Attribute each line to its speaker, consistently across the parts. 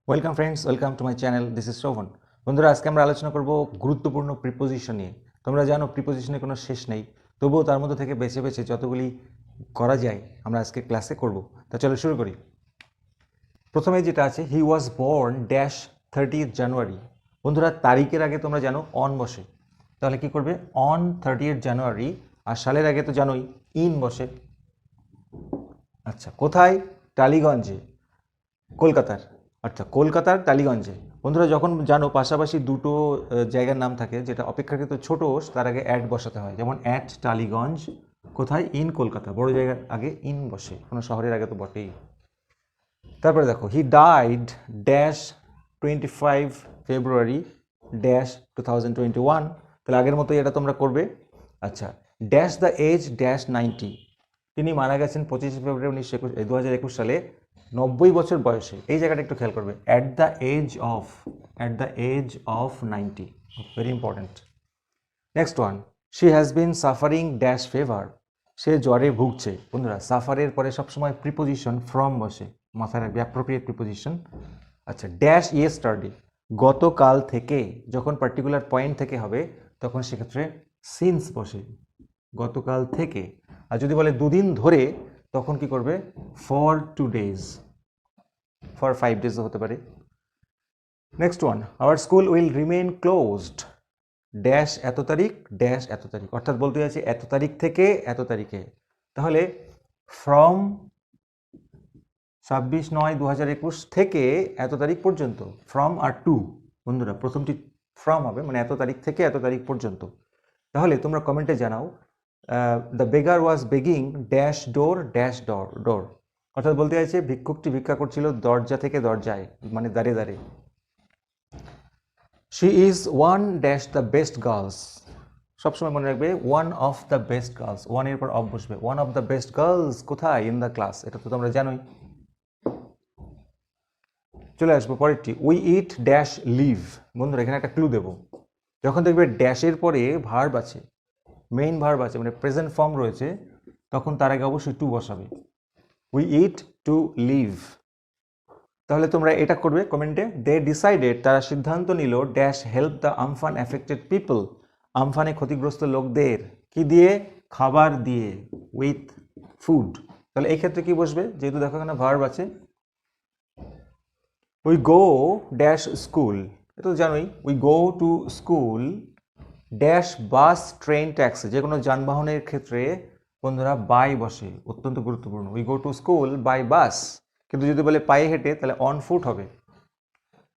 Speaker 1: Welcome friends, welcome to my channel. This is Shobhan. বন্ধুরা, আজকে আমরা আলোচনা করব গুরুত্বপূর্ণ প্রিপোজিশন নিয়ে। তোমরা জানো প্রিপোজিশনের কোনো শেষ নেই, তবুও তার মধ্যে থেকে বেছে বেছে যতগুলি করা যায় আমরা আজকে ক্লাসে করব। তা চলো শুরু করি। প্রথমে যেটা আছে, হি ওয়াজ বর্ন ড্যাশ 30th জানুয়ারি। বন্ধুরা, তারিখের আগে তোমরা জানো অন বসে, তাহলে কি করবে? অন 30th জানুয়ারি। আর সালের আগে তো জানোই ইন বসে। আচ্ছা, কোথায়? টালিগঞ্জে, কলকাতার। আচ্ছা, কলকাতার টালিগঞ্জে। বন্ধুরা, যখন জানো পাশাপাশি দুটো জায়গার নাম থাকে যেটা অপেক্ষাকৃত ছোট, তার আগে অ্যাট বসাতে হয়। যেমন অ্যাট টালিগঞ্জ, কোথায়? ইন কলকাতা। বড় জায়গার আগে ইন বসে, কোনো শহরের আগে তো বটেই। তারপরে দেখো, হি ডাইড ড্যাশ 25 ফেব্রুয়ারি ড্যাশ 2021। তাহলে আগের মতোই এটা তোমরা করবে। আচ্ছা, ড্যাশ দ্য এজ ড্যাশ 90। তিনি মারা গেছেন 25 ফেব্রুয়ারি 2021 সালে 90 বছর বয়সে। এই জায়গাটা একটু খেয়াল করবে, at the age of 90, very important. Next one, she has been suffering dash fever. সে জ্বরে ভুগছে। বন্ধুরা, সাফারের পরে সবসময় প্রিপোজিশন ফ্রম বসে, মাথায় রাখবে, অ্যাপ্রোপ্রিয়েট প্রিপোজিশন। আচ্ছা, ড্যাশ ইয়েস্টারডে, গতকাল থেকে। যখন পার্টিকুলার পয়েন্ট থেকে হবে তখন সেক্ষেত্রে সিন্স বসে, গতকাল থেকে। আর যদি বলে দুদিন ধরে, তখন কি করবে? ফর 2 days, ফর 5 days হতে পারে। Next one, our school will remain closed dash এত তারিখ ড্যাশ এত তারিখ। অর্থাৎ বলতে আছে এত তারিখ থেকে এত তারিখে। তাহলে ফ্রম 26/9/2021 থেকে এত তারিখ পর্যন্ত। ফ্রম আর টু, বন্ধুরা প্রথমটি ফ্রম হবে, মানে এত তারিখ থেকে এত তারিখ পর্যন্ত। তাহলে তোমরা কমেন্টে জানাও, the beggar was begging dash door dash door door. অর্থাৎ বলতে চাইছে ভিক্ষুকটি ভিক্ষা করছিল দরজা থেকে দরজায়, মানে দাঁড়ে দাঁড়ে। She is one dash the best girls. সবসময় মনে রাখবে one of the best girls, one এর পর অফ বসবে। One of the best girls কোথায়? In the class. এটা তো তোমরা জানোই। চলে আসবো পরেরটি, উই ইট ড্যাশ লিভ। বন্ধুরা, এখানে একটা ক্লু দেবো। যখন দেখবে ড্যাশের পরে ভার্ব আছে, মেইন ভার্ব আছে, মানে প্রেজেন্ট ফর্ম রয়েছে, তখন তার আগে অবশ্যই টু বসাবে। We eat to live. তাহলে তোমরা এটা করবে কমেন্টে, দে ডিসাইডেড, তারা সিদ্ধান্ত নিল, dash help the Amphan affected people, আমফানে ক্ষতিগ্রস্ত লোকদের। কি দিয়ে? খাবার দিয়ে, উইথ ফুড। তাহলে এই ক্ষেত্রে কি বসবে? যেহেতু দেখো এখানে ভার্ব আছে। উই গো ড্যাশ স্কুল, এটা তো জানোই। We go to school dash bus train taxi. যে কোনো যানবাহনের ক্ষেত্রে বন্ধুরা বাই বসে, অত্যন্ত গুরুত্বপূর্ণ। We go to school by bus. কিন্তু যদি বলে পায়ে হেঁটে, তাহলে অন ফুট হবে।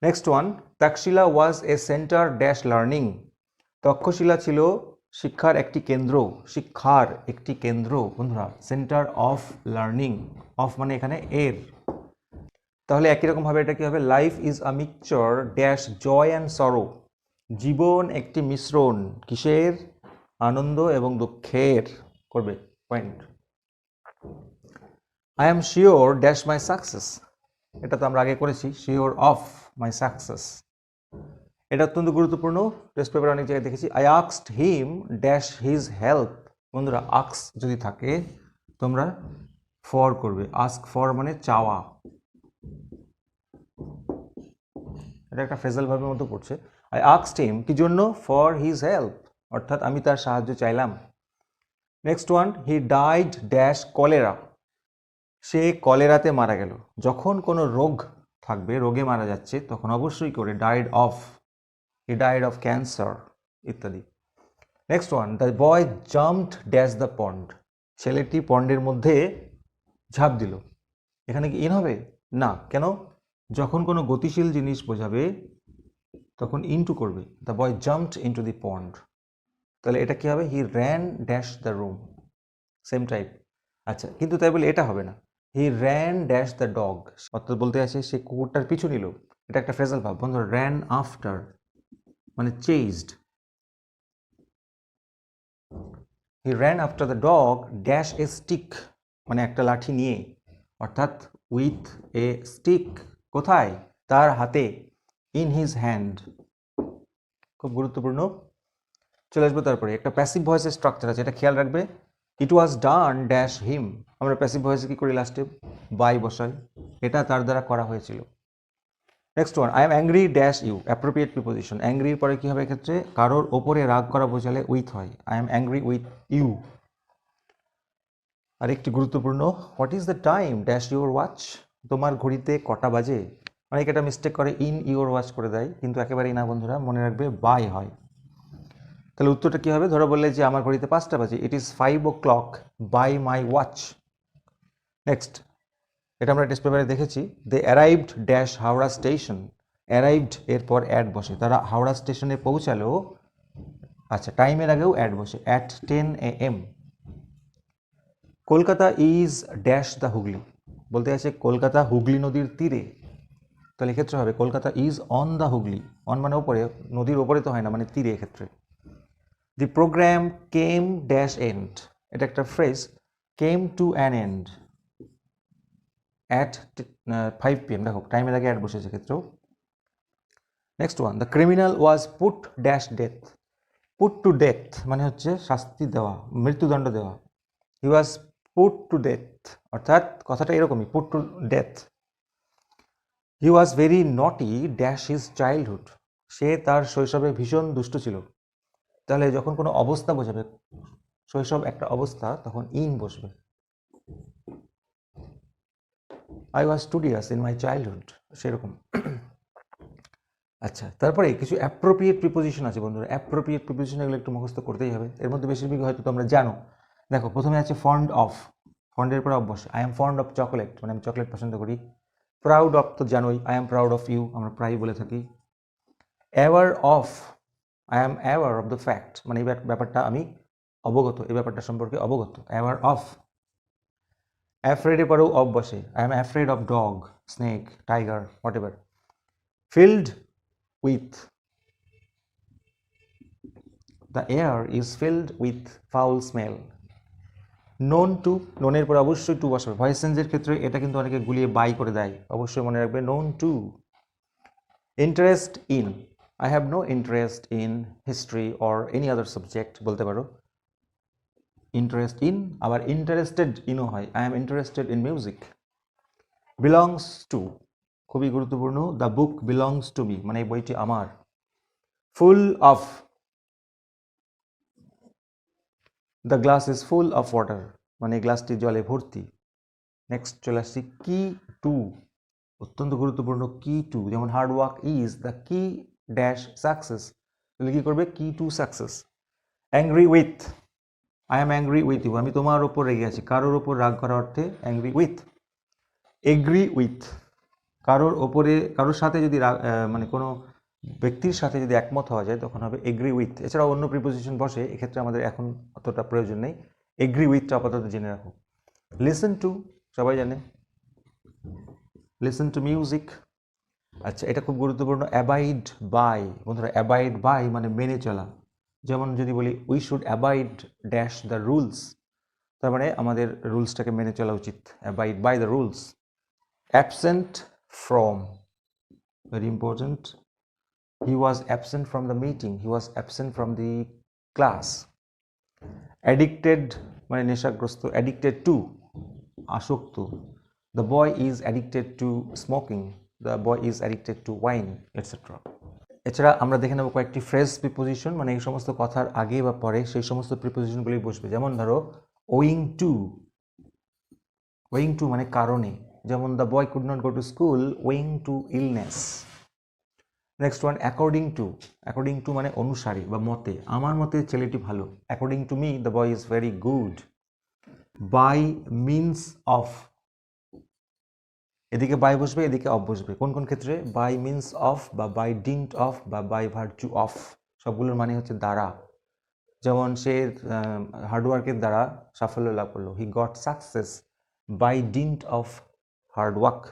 Speaker 1: Next one, Takshashila was a centre dash learning. Takshashila ছিল শিক্ষার একটি কেন্দ্র, শিক্ষার একটি কেন্দ্র। বন্ধুরা, সেন্টার অফ লার্নিং, অফ মানে এখানে এর। তাহলে একই রকমভাবে এটা কি হবে? Life is a mixture dash joy and sorrow. জীবন একটি মিশ্রণ, কিসের? আনন্দ এবং দুঃখের। করবে point. I am sure dash my success. এটা তো আমরা আগে করেছি, শিওর অফ মাই সাকসেস। এটা অত্যন্ত গুরুত্বপূর্ণ, টেস্ট পেপার অনেক জায়গায় দেখেছি। I asked him dash his help. বন্ধুরা, আক্স যদি থাকে তোমরা ফর করবে। আস্ক ফর মানে চাওয়া। এটা একটা ফ্রেজাল ভার্বের মতো পড়ছে। আই আস্কড হিম, কি জন্য? ফর হিজ হেল্প, অর্থাৎ আমি তার সাহায্য চাইলাম। Next one, he died dash cholera. সে কলেরাতে মারা গেল। যখন কোনো রোগ থাকবে, রোগে মারা যাচ্ছে, তখন অবশ্যই করে died of. He died of cancer ইত্যাদি। Next one, the boy jumped dash the pond. ছেলেটি পন্ডের মধ্যে ঝাঁপ দিল। এখানে কি ইন হবে? না। কেন? যখন কোনো গতিশীল জিনিস বোঝাবে তখন ইনটু করবে। The boy jumped into the pond. তাহলে এটা কি হবে? He ran dash the room, same type. আচ্ছা, কিন্তু তাই বলে এটা হবে না। He ran dash the dog, অর্থাৎ বলতে আছে সে কুকুরটার পিছু নিল। এটা একটা ফ্রেজাল ভাব। বন্ধুরা, র্যান আফটার মানে chased. He ran after the dog dash a stick, মানে একটা লাঠি নিয়ে, অর্থাৎ উইথ এ স্টিক। কোথায়? তার হাতে। ইন হিজ হ্যান্ড, খুব গুরুত্বপূর্ণ। চলে আসবো তারপরে, একটা প্যাসিভ ভয়েসের স্ট্রাকচার আছে, এটা খেয়াল রাখবে। ইট ওয়াজ ডান ড্যাশ হিম। আমরা প্যাসিভ ভয়েসে কি করি? লাস্টে বাই বসাই। এটা তার দ্বারা করা হয়েছিল। Next one, I am angry dash you, appropriate preposition. অ্যাংরির পরে কি হবে এক্ষেত্রে? কারোর ওপরে রাগ করা বোঝালে উইথ হয়। I am angry with you. আর একটি গুরুত্বপূর্ণ, what is the time dash your watch, তোমার ঘড়িতে কটা বাজে। অনেকে এটা মিস্টেক করে ইন ইউর ওয়াচ করে দেয়, কিন্তু একেবারেই না বন্ধুরা, মনে রাখবে বাই হয়। তাহলে উত্তরটা কী হবে? ধরো বললে যে আমার ঘড়িতে 5টা বাজে, it is 5 o'clock by my watch. Next, এটা আমরা টেস্ট পেপারে দেখেছি, they arrived dash Howrah station. Arrived এরপর অ্যাড বসে, তারা হাওড়া স্টেশনে পৌঁছালো, আচ্ছা টাইমের আগেও অ্যাড বসে, at 10 AM। Kolkata is dash the Hooghly, বলতে আছে কলকাতা হুগলি নদীর তীরে, তাহলে এক্ষেত্রে হবে Kolkata is on the Hooghly. On মানে ওপরে, নদীর ওপরে তো হয় না, মানে তীরে এক্ষেত্রে। দি প্রোগ্রাম কেম ড্যাশ এন্ড, এটা একটা phrase, came to an end at 5 PM, দেখো টাইমের আগে অ্যাড বসেছে ক্ষেত্রেও। Next one, the criminal was put dash death. Put to death মানে হচ্ছে শাস্তি দেওয়া, মৃত্যুদণ্ড দেওয়া। হি ওয়াজ পুট টু ডেথ, অর্থাৎ কথাটা এরকমই, put to death. He was very নটি ড্যাশ হিজ চাইল্ডহুড, সে তার শৈশবে ভীষণ দুষ্ট ছিল। তাহলে যখন কোনো অবস্থা বোঝাবে, শৈশব একটা অবস্থা, তখন ইন বসবে। I was studious in my childhood, সেরকম। আচ্ছা, তারপরে কিছু অ্যাপ্রোপ্রিয়েট প্রিপোজিশন আছে বন্ধুরা। অ্যাপ্রোপ্রিয়েট প্রিপোজিশন এগুলো একটু মুখস্থ করতেই হবে। এর মধ্যে বেশিরভাগ হয়তো তোমরা জানো। দেখো, প্রথমে আছে ফন্ড অফ, ফন্ডের পর অফ বসে। I am fond of chocolate, মানে আমি চকলেট পছন্দ করি। প্রাউড অফ তো জানোই, I am proud of you, আমরা প্রায়ই বলে থাকি। Aware of, I am aware of the fact, মানে এই ব্যাপারটা আমি অবগত, এই ব্যাপারটা সম্পর্কে অবগত, অ্যাওয়ার অফ। অ্যাফ্রেডের পরেও অফ বসে, I am afraid of dog, snake, tiger, whatever. Filled with, the air is filled with foul smell. Known to, নোনের পরে অবশ্যই টু বসবে। ভয়েস চেঞ্জের ক্ষেত্রে এটা কিন্তু অনেকে গুলিয়ে বাই করে দেয়, অবশ্যই মনে রাখবে known to. Interest in, I have no interest in history or any other subject বলতে পারো। ইন্টারেস্ট ইন, আবার ইন্টারেস্টেড ইনও হয়, I am interested in music. Belongs to, খুবই গুরুত্বপূর্ণ, the book belongs to me, মানে এই বইটি আমার। Full of, the glass is full of water, মানে গ্লাসটি জলে ভর্তি। নেক্সট চলে আসছি কি টু, অত্যন্ত গুরুত্বপূর্ণ, কি টু, যেমন hard work is the key dash success, তাহলে কি করবে? Key to success. Angry with, I am angry with you, আমি তোমার ওপর রেগে আছি, কারোর ওপর রাগ করার অর্থে অ্যাংরি উইথ। এগ্রি উইথ, কারোর ওপরে, কারোর সাথে যদি মানে কোনো ব্যক্তির সাথে যদি একমত হওয়া যায় তখন হবে এগ্রি উইথ। এছাড়াও অন্য প্রিপোজিশন বসে, এক্ষেত্রে আমাদের এখন অতটা প্রয়োজন নেই। এগ্রি উইথটা আপাতত জেনে রাখো। লিসেন টু, সবাই জানে, লিসেন টু মিউজিক। আচ্ছা, এটা খুব গুরুত্বপূর্ণ, অ্যাবাইড বাই। বন্ধুরা, অ্যাবাইড বাই মানে মেনে চলা। যেমন যদি বলি we should abide dash the rules, তার মানে আমাদের রুলসটাকে মেনে চলা উচিত, abide by the rules. Absent from, very important, he was absent from the meeting, he was absent from the class. Addicted মানে নেশাগ্রস্ত, addicted to আসক্ত, the boy is addicted to smoking, the boy is addicted to wine, etc. এছাড়া আমরা দেখে নেব কয়েকটি phrase preposition, মানে এই সমস্ত কথার আগে বা পরে সেই সমস্ত প্রিপোজিশনগুলি বসবে। যেমন ধরো owing to, owing to মানে কারণে, যেমন the boy could not go to school owing to illness. Next one according to, according to মানে অনুসারে বা মতে, আমার মতে ছেলেটি ভালো, according to me the boy is very good. By means of, এদিকে বাই বসবে, এদিকে অফ বসবে। কোন কোন ক্ষেত্রে? বাই মিনস অফ বা বাই ডিন্ট অফ বা বাই ভার্চু অফ, সবগুলোর মানে হচ্ছে দ্বারা। যেমন সে হার্ডওয়ার্কের দ্বারা সাফল্য লাভ করলো, he got success by dint of hard work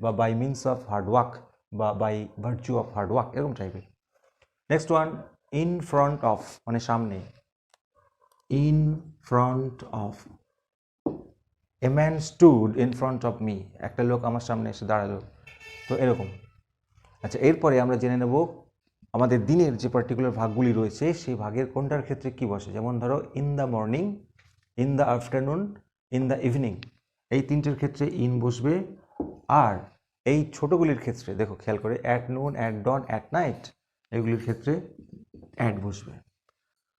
Speaker 1: বা বাই মিনস অফ হার্ডওয়ার্ক বা বাই ভার্চু অফ হার্ডওয়ার্ক, এরকম টাইপের। Next one in front of মানে সামনে, in front of. A man stood in front of me, একটা লোক আমার সামনে এসে দাঁড়ালো, তো এরকম। আচ্ছা, এরপরে আমরা জেনে নেব আমাদের দিনের যে পার্টিকুলার ভাগগুলি রয়েছে সেই ভাগের কোনটার ক্ষেত্রে কি বসে। যেমন ধরো in the morning, in the afternoon, in the evening, এই তিনটের ক্ষেত্রে ইন বসবে। আর এই ছোটোগুলির ক্ষেত্রে দেখো খেয়াল করে at noon, at dawn, at night, এগুলির ক্ষেত্রে অ্যাট বসবে।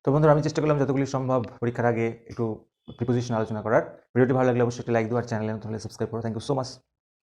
Speaker 1: তো বন্ধুরা আমি চেষ্টা করলাম যতগুলি সম্ভব পরীক্ষার আগে একটু প্রিপোজিশন আলোচনা করার। ভিডিওটি ভালো লাগলে অবশ্যই একটা লাইক দিও আর চ্যানেলে নতুন হলে সাবস্ক্রাইব করো। Thank you so much.